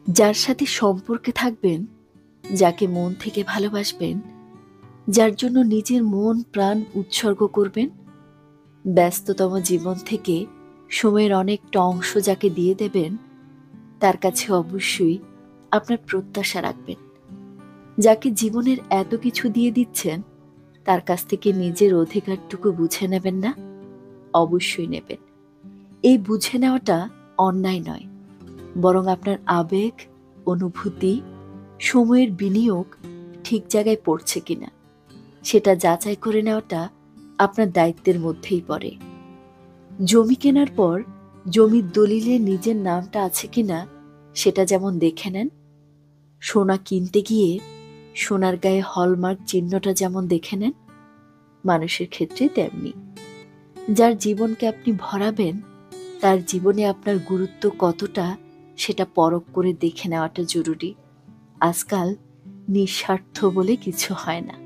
যার সাথে সম্পর্কে থাকবেন, যাকে মন থেকে ভালোবাসবেন, যার জন্য নিজের মন প্রাণ উৎসর্গ করবেন, ব্যস্ততম জীবন থেকে সময়ের অনেকটা অংশ যাকে দিয়ে দেবেন, তার কাছে অবশ্যই আপনার প্রত্যাশা রাখবেন। যাকে জীবনের এত কিছু দিয়ে দিচ্ছেন, তার কাছ থেকে নিজের অধিকারটুকু বুঝে নেবেন না? অবশ্যই নেবেন। এই বুঝে নেওয়াটা অন্যায় নয়, বরং আপনার আবেগ, অনুভূতি, সময়ের বিনিয়োগ ঠিক জায়গায় পড়ছে কিনা সেটা যাচাই করে নেওয়াটা আপনার দায়িত্বের মধ্যেই পড়ে। জমি কেনার পর জমির দলিলে নিজের নামটা আছে কিনা সেটা যেমন দেখে নেন, সোনা কিনতে গিয়ে সোনার গায়ে হলমার্ক চিহ্নটা যেমন দেখে নেন, মানুষের ক্ষেত্রে তেমনি। যার জীবনকে আপনি ভরাবেন, তার জীবনে আপনার গুরুত্ব কতটা সেটা পরখ করে দেখে নেওয়াটা জরুরি। আজকাল নিঃস্বার্থ বলে কিছু হয় না।